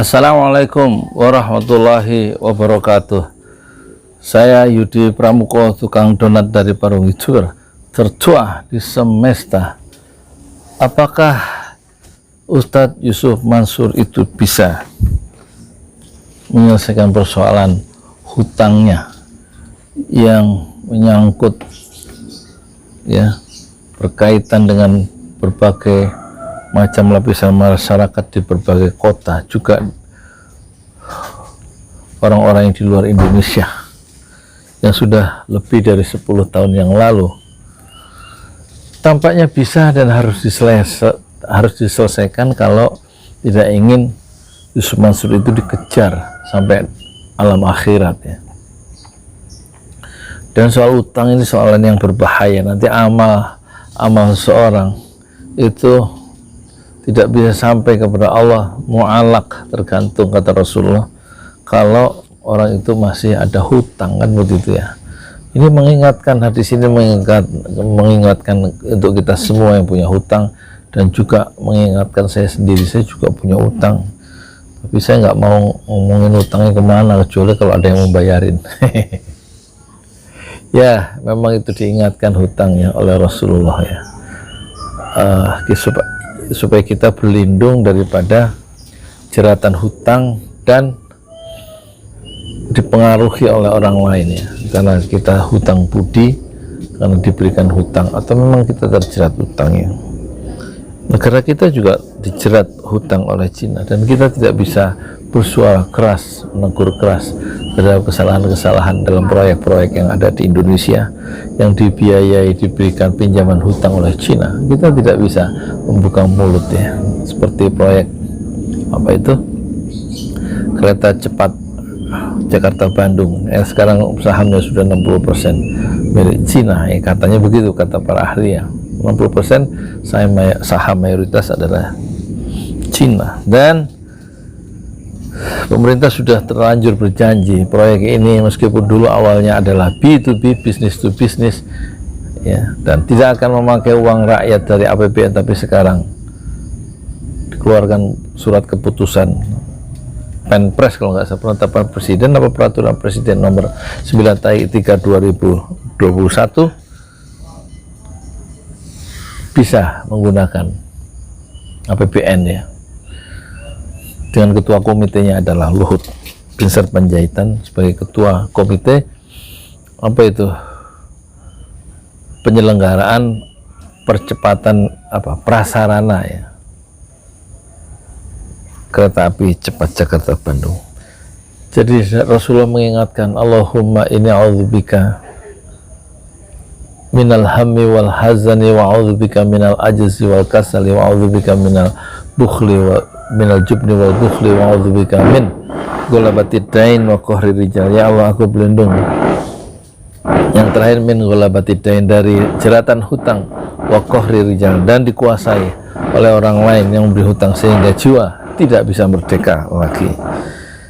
Assalamualaikum warahmatullahi wabarakatuh. Saya Yudi Pramuko, tukang donat dari Parung Hidur, tertua di semesta. Apakah Ustadz Yusuf Mansur itu bisa menyelesaikan persoalan hutangnya yang menyangkut berkaitan dengan berbagai macam lapisan masyarakat di berbagai kota, juga orang-orang yang di luar Indonesia yang sudah lebih dari 10 tahun yang lalu? Tampaknya bisa dan harus diselesaikan kalau tidak ingin Yusuf Mansur itu dikejar sampai alam akhirat ya. Dan soal utang ini soalan yang berbahaya. Nanti amal seseorang itu tidak bisa sampai kepada Allah, mu'alak, tergantung kata Rasulullah, kalau orang itu masih ada hutang, kan begitu ya. Ini mengingatkan, hadis ini mengingatkan untuk kita semua yang punya hutang, dan juga mengingatkan saya sendiri, saya juga punya hutang, tapi saya nggak mau ngomongin hutangnya kemana, kecuali kalau ada yang mau bayarin. Ya, memang itu diingatkan hutangnya oleh Rasulullah ya. Supaya kita berlindung daripada jeratan hutang dan dipengaruhi oleh orang lain ya, karena kita hutang budi, karena diberikan hutang, atau memang kita terjerat hutangnya. Negara kita juga dijerat hutang oleh Cina, dan kita tidak bisa bersuara keras, menegur keras terhadap kesalahan-kesalahan dalam proyek-proyek yang ada di Indonesia yang dibiayai, diberikan pinjaman hutang oleh Cina. Kita tidak bisa membuka mulut ya, seperti proyek apa itu, kereta cepat Jakarta-Bandung yang sekarang sahamnya sudah 60% milik Cina ya, katanya begitu kata para ahli ya. 60% saham mayoritas adalah Cina, dan pemerintah sudah terlanjur berjanji proyek ini, meskipun dulu awalnya adalah B2B, business to business ya, dan tidak akan memakai uang rakyat dari APBN, tapi sekarang dikeluarkan surat keputusan Penpres kalau nggak salah, penetapan presiden apa peraturan presiden nomor 9/3 2021, bisa menggunakan APBN ya, dengan ketua komitenya adalah Luhut Binsar Panjaitan sebagai ketua komite penyelenggaraan percepatan prasarana ya, kereta api cepat Jakarta Bandung. Jadi Rasulullah mengingatkan, Allahumma inni a'udzubika minal hammi wal hazani wa a'udzubika minal ajzi wal kasali wa a'udzubika minal bukhli wa minal jubni wal bukhli wa a'udzubika min ghalabatid dain wa qahri rijal. Ya Allah, aku berlindung, yang terakhir, min ghalabatid dain, dari jeratan hutang, wa qahri rijal, dan dikuasai oleh orang lain yang memberi hutang sehingga jiwa tidak bisa merdeka lagi.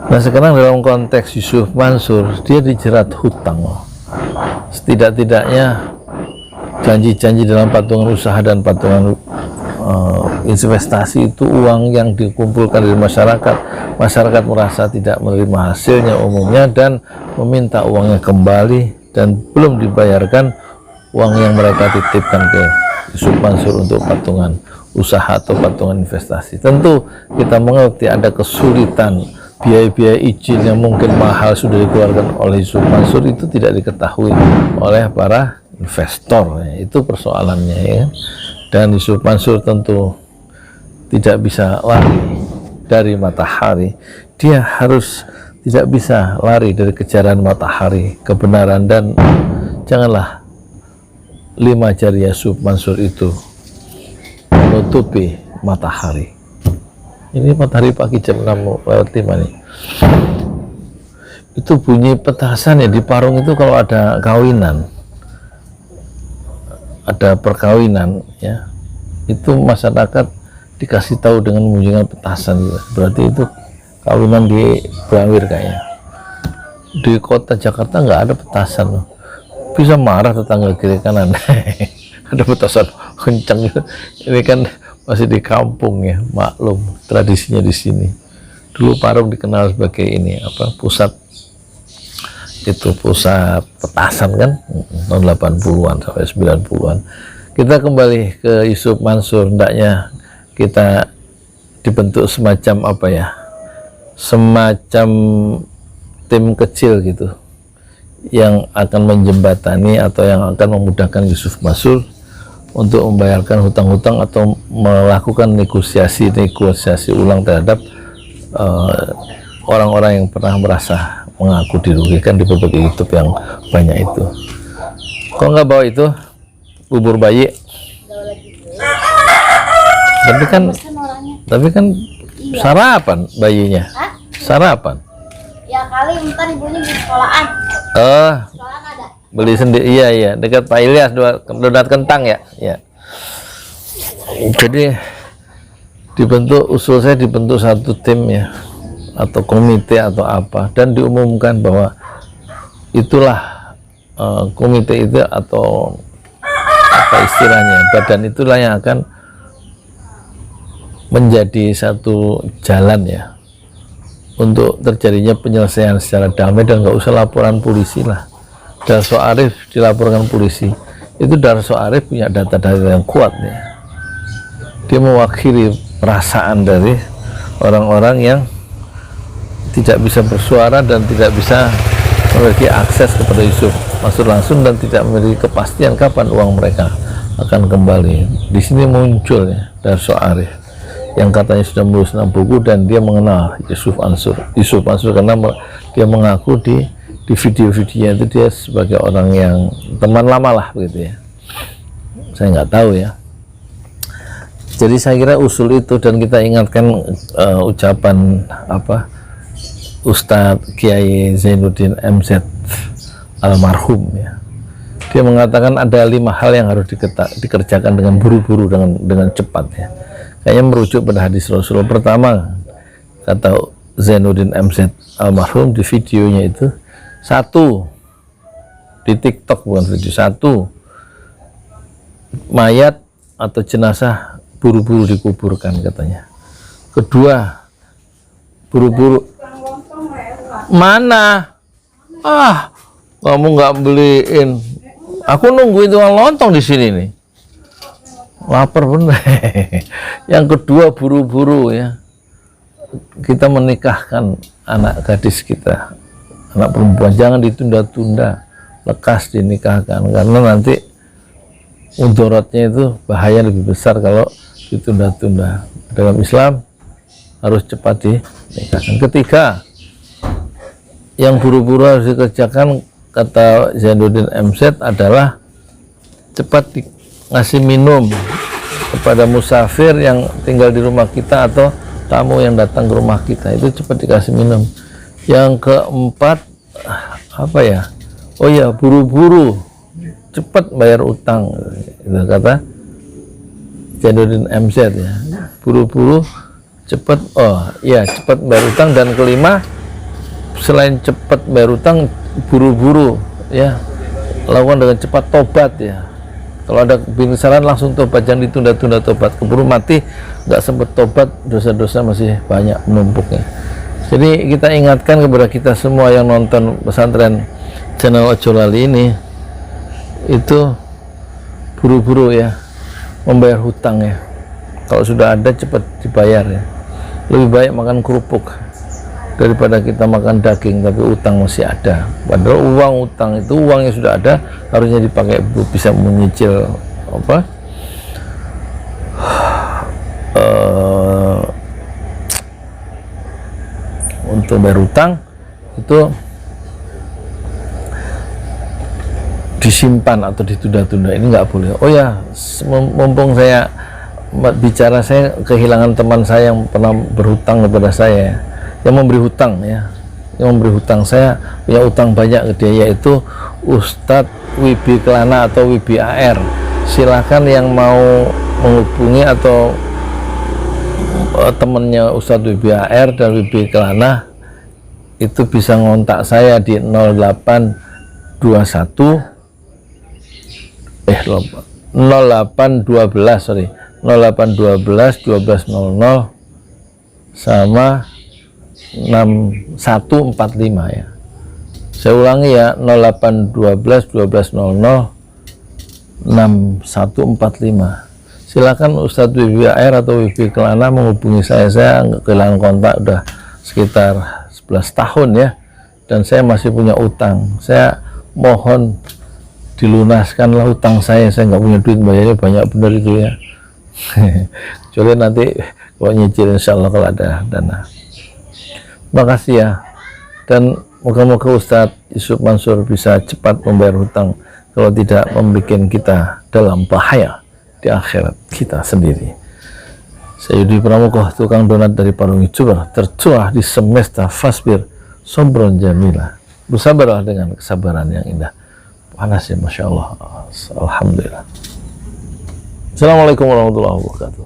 Nah, sekarang dalam konteks Yusuf Mansur, dia dijerat hutang. Setidak-tidaknya janji-janji dalam patungan usaha dan patungan investasi itu uang yang dikumpulkan dari masyarakat. Masyarakat merasa tidak menerima hasilnya umumnya dan meminta uangnya kembali, dan belum dibayarkan uang yang mereka titipkan ke Yusuf Mansur untuk patungan usaha atau patungan investasi. Tentu kita mengerti ada kesulitan, biaya-biaya izin yang mungkin mahal sudah dikeluarkan oleh Yusuf Mansur, itu tidak diketahui oleh para investor ya. Itu persoalannya ya. Dan Yusuf Mansur tentu tidak bisa lari dari matahari, dia harus tidak bisa lari dari kejaran matahari kebenaran, dan janganlah 5 jari Yusuf Mansur itu menutupi matahari. Ini matahari pagi jam 6:05 nih. Itu bunyi petasan ya di Parung itu, kalau ada kawinan, ada perkawinan ya, itu masyarakat dikasih tahu dengan membunyikan petasan gitu. Berarti itu kawinan di Brawir kayaknya. Di kota Jakarta nggak ada petasan loh. Bisa marah tetangga kiri kanan. Ada petasan kencang gitu. Ini kan masih di kampung ya, maklum tradisinya di sini. Dulu Parung dikenal sebagai ini apa, pusat petasan kan, tahun 80-an sampai 90-an. Kita kembali ke Yusuf Mansur, hendaknya kita dibentuk semacam apa ya, semacam tim kecil gitu yang akan menjembatani atau yang akan memudahkan Yusuf Mansur untuk membayarkan hutang-hutang atau melakukan negosiasi ulang terhadap orang-orang yang pernah merasa mengaku dirugikan di berbagai YouTube yang banyak itu. Kok nggak bawa itu bubur bayi? Tapi kan Iya. sarapan bayinya. Hah? Sarapan. Ya kali ntar ibunya di sekolahan. Sekolahan ada. Beli sendiri. Iya, dekat Pak Ilyas, donat kentang ya. Ya. Jadi usul saya dibentuk satu tim ya, atau komite atau apa, dan diumumkan bahwa itulah komite itu atau apa istilahnya, badan itulah yang akan menjadi satu jalan ya untuk terjadinya penyelesaian secara damai, dan nggak usah laporan polisi lah. Darso Arif dilaporkan polisi, itu Darso Arif punya data-data yang kuat ya, dia mewakili perasaan dari orang-orang yang tidak bisa bersuara dan tidak bisa memiliki akses kepada Yusuf Mansur langsung, dan tidak memiliki kepastian kapan uang mereka akan kembali. Di sini muncul ya Darso Arif yang katanya sudah menulis 6 buku, dan dia mengenal Yusuf Mansur karena dia mengaku di video-videonya itu dia sebagai orang yang teman lama lah begitu ya. Saya nggak tahu ya. Jadi saya kira usul itu, dan kita ingatkan ucapan apa Ustadz Kiai Zainuddin MZ almarhum ya. Dia mengatakan ada 5 hal yang harus dikerjakan dengan buru-buru, dengan cepat ya. Kayaknya merujuk pada hadis Rasulullah. Pertama, kata Zainuddin MZ almarhum di videonya itu, 1 di TikTok, bukan video, 1 mayat atau jenazah buru-buru dikuburkan katanya. Kedua, buru-buru mana? Kamu nggak beliin? Aku nungguin tukang lontong di sini nih. Lapar bener. Yang kedua, buru-buru ya. Kita menikahkan anak gadis kita, anak perempuan, jangan ditunda-tunda, lekas dinikahkan, karena nanti mudaratnya itu bahaya lebih besar kalau ditunda-tunda. Dalam Islam harus cepat dinikahkan. Ketiga, yang buru-buru harus dikerjakan kata Zainuddin MZ adalah cepat ngasih minum kepada musafir yang tinggal di rumah kita atau tamu yang datang ke rumah kita, itu cepat dikasih minum. Yang keempat apa ya? Oh ya, buru-buru cepat bayar utang, itu kata Zainuddin MZ ya. Buru-buru cepat, cepat bayar utang. Dan kelima, selain cepat bayar utang, buru-buru ya, lakukan dengan cepat tobat ya. Kalau ada kebiasaan langsung tobat, jangan ditunda-tunda tobat. Keburu mati nggak sempat tobat, dosa-dosa masih banyak menumpuknya. Jadi kita ingatkan kepada kita semua yang nonton pesantren channel Ojo Lali ini, itu buru-buru ya membayar hutang ya. Kalau sudah ada cepat dibayar ya. Lebih baik makan kerupuk daripada kita makan daging tapi utang masih ada. Padahal uang utang itu, uang yang sudah ada harusnya dipakai bisa menyicil apa untuk bayar utang, itu disimpan atau ditunda-tunda. Ini nggak boleh. Oh ya, mumpung saya bicara, saya kehilangan teman saya yang pernah berhutang kepada saya, yang memberi hutang ya, saya punya utang banyak ke dia, yaitu Ustadz Wibi Kelana atau Wibi AR. Silakan yang mau menghubungi atau temennya Ustadz Wibi AR dan Wibi Kelana itu bisa ngontak saya di 0812 0812 1200 sama 6145 ya. Saya ulangi ya, 0812 1200 6145. Silakan Ustadz WBAR atau WB Kelana menghubungi saya kehilangan kontak udah sekitar 11 tahun ya, dan saya masih punya utang. Saya mohon dilunaskanlah utang saya nggak punya duit bayarnya banyak bener itu ya. Kecuali nanti kalau nyicil insya Allah kalau ada dana. Makasih ya, dan moga-moga Ustadz Yusuf Mansur bisa cepat membayar hutang, kalau tidak membuat kita dalam bahaya di akhirat kita sendiri. Saya Yudi Pramuko, tukang donat dari Parung Youtuber, tercurah di semesta Fasbir Sobron Jamila. Bersabarlah dengan kesabaran yang indah. Panas ya, Masya Allah. Alhamdulillah. Assalamualaikum warahmatullahi wabarakatuh.